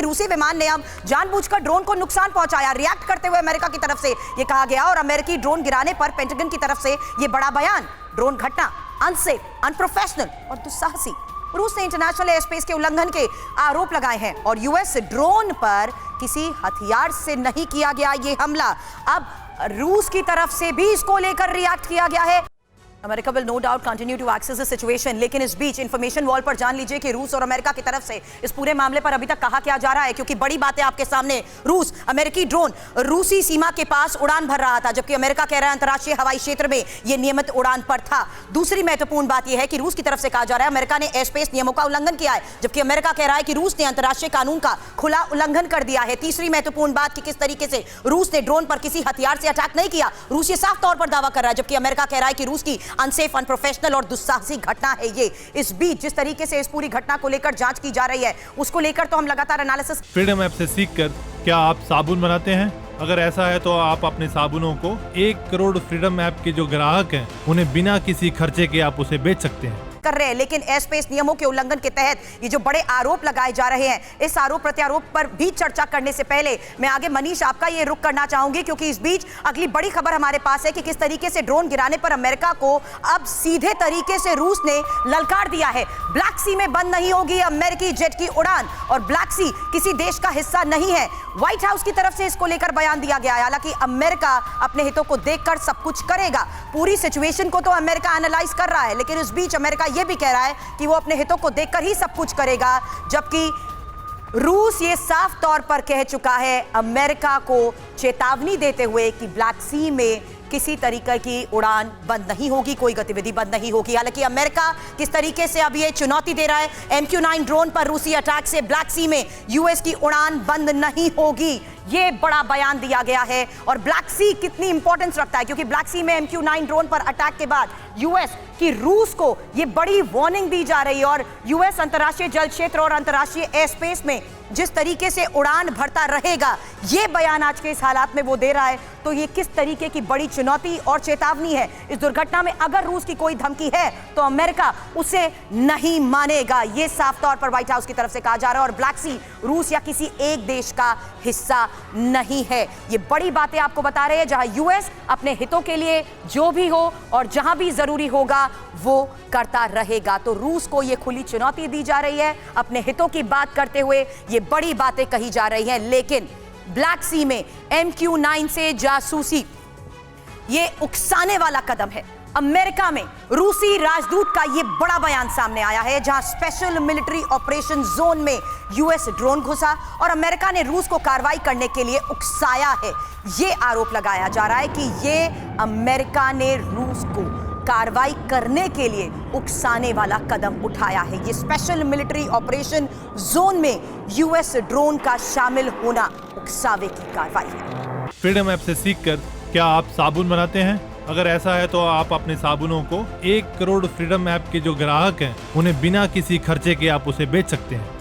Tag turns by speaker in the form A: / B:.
A: रूसी विमान ने अब जानबूझकर ड्रोन को नुकसान पहुंचाया। रिएक्ट करते हुए अमेरिका की तरफ से यह कहा गया और अमेरिकी ड्रोन गिराने पर पेंटागन की तरफ से यह बड़ा बयान। ड्रोन घटना अनसेफ, अनप्रोफेशनल और दुस्साहसी। रूस ने इंटरनेशनल एयर स्पेस के उल्लंघन के आरोप लगाए हैं और यूएस ड्रोन पर किसी हथियार से नहीं किया गया यह हमला। अब रूस की तरफ से भी इसको लेकर रिएक्ट किया गया है। America will no doubt continue to access the situation, लेकिन इस बीच इंफॉर्मेशन वॉल पर जान लीजिए कि रूस और अमेरिका की तरफ से इस पूरे मामले पर अभी तक कहा क्या जा रहा है, क्योंकि बड़ी बात है आपके सामने। रूस अमेरिकी ड्रोन रूसी सीमा के पास उड़ान भर रहा था, जबकि अमेरिका कह रहा है अंतर्राष्ट्रीय हवाई क्षेत्र में यह नियमित उड़ान पर था। दूसरी महत्वपूर्ण बात यह है कि रूस की तरफ से कहा जा रहा है अमेरिका ने एयर स्पेस नियमों का उल्लंघन किया है, जबकि अमेरिका कह रहा है कि रूस ने अंतर्राष्ट्रीय कानून का खुला उल्लंघन कर दिया है। तीसरी महत्वपूर्ण बात कि किस तरीके से रूस ने ड्रोन पर किसी हथियार से अटैक नहीं किया, रूस ये साफ तौर पर दावा कर रहा है, जबकि अमेरिका कह रहा है कि रूस की अनसेफ, अनप्रोफेशनल और दुस्साहसी घटना है ये। इस बीच जिस तरीके से इस पूरी घटना को लेकर जांच की जा रही है, उसको लेकर तो हम लगातार एनालिसिस।
B: फ्रीडम ऐप से सीखकर क्या आप साबुन बनाते हैं? अगर ऐसा है तो आप अपने साबुनों को 1 करोड़ फ्रीडम ऐप के जो ग्राहक हैं उन्हें बिना किसी खर्चे के आप उसे बेच सकते हैं
A: कर रहे हैं। लेकिन एयर स्पेस नियमों के उल्लंघन के तहत ये जो बड़े आरोप लगाए जा रहे हैं, इस आरोप प्रत्यारोप पर भी चर्चा करने से पहले मैं आगे मनीष आपका ये रुख करना चाहूंगी, क्योंकि इस बीच अगली बड़ी खबर हमारे पास है कि किस तरीके से ड्रोन गिराने पर अमेरिका को अब सीधे तरीके से रूस ने ललकार दिया है। ब्लैक सी में बंद नहीं होगी अमेरिकी जेट की उड़ान, और ब्लैक सी किसी देश का हिस्सा नहीं है। व्हाइट हाउस की तरफ से इसको लेकर बयान दिया गया है। हालांकि अमेरिका अपने हितों को देखकर सब कुछ करेगा, पूरी सिचुएशन को तो अमेरिका एनालाइज कर रहा है, लेकिन इस बीच अमेरिका यह भी कह रहा है कि वो अपने हितों को देखकर ही सब कुछ करेगा, जबकि रूस ये साफ तौर पर कह चुका है अमेरिका को चेतावनी देते हुए कि ब्लैक सी में किसी तरीके की उड़ान बंद नहीं होगी, कोई गतिविधि बंद नहीं होगी। हालांकि अमेरिका किस तरीके से अब ये चुनौती दे रहा है, MQ-9 ड्रोन पर रूसी अटैक से ब्लैक सी में यूएस की उड़ान बंद नहीं होगी, ये बड़ा बयान दिया गया है। और ब्लैक सी कितनी इंपॉर्टेंस रखता है, क्योंकि ब्लैक सी में MQ-9 ड्रोन पर अटैक के बाद यूएस की रूस को ये बड़ी वार्निंग दी जा रही है, और यूएस अंतर्राष्ट्रीय जल क्षेत्र और अंतर्राष्ट्रीय एयर स्पेस में जिस तरीके से उड़ान भरता रहेगा, ये बयान आज के इस हालात में वो दे रहा है, तो ये किस तरीके की बड़ी चुनौती और चेतावनी है। इस दुर्घटना में अगर रूस की कोई धमकी है तो अमेरिका उसे नहीं मानेगा, ये साफ तौर पर व्हाइट हाउस की तरफ से कहा जा रहा है। और ब्लैक सी रूस या किसी एक देश का हिस्सा नहीं है। ये बड़ी बातें आपको बता रहे हैं, जहां यूएस अपने हितों के लिए जो भी हो और जहां भी जरूरी होगा वो करता रहेगा। तो रूस को ये खुली चुनौती दी जा रही है, अपने हितों की बात करते हुए ये बड़ी बातें कही जा रही हैं। लेकिन ब्लैक सी में MQ-9 से जासूसी ये उकसाने वाला कदम है। अमेरिका में रूसी राजदूत का ये बड़ा बयान सामने आया है, जहां स्पेशल मिलिट्री ऑपरेशन जोन में यूएस ड्रोन घुसा और अमेरिका ने रूस को कार्रवाई करने के लिए उकसाया है। ये आरोप लगाया जा रहा है कि ये अमेरिका ने रूस को कार्रवाई करने के लिए उकसाने वाला कदम उठाया है। ये स्पेशल मिलिट्री ऑपरेशन जोन में यूएस ड्रोन का शामिल होना उकसावे की कार्रवाई है।
B: फ्रीडम ऐप से सीखकर क्या आप साबुन बनाते हैं? अगर ऐसा है तो आप अपने साबुनों को 1 करोड़ फ्रीडम ऐप के जो ग्राहक हैं उन्हें बिना किसी खर्चे के आप उसे बेच सकते हैं।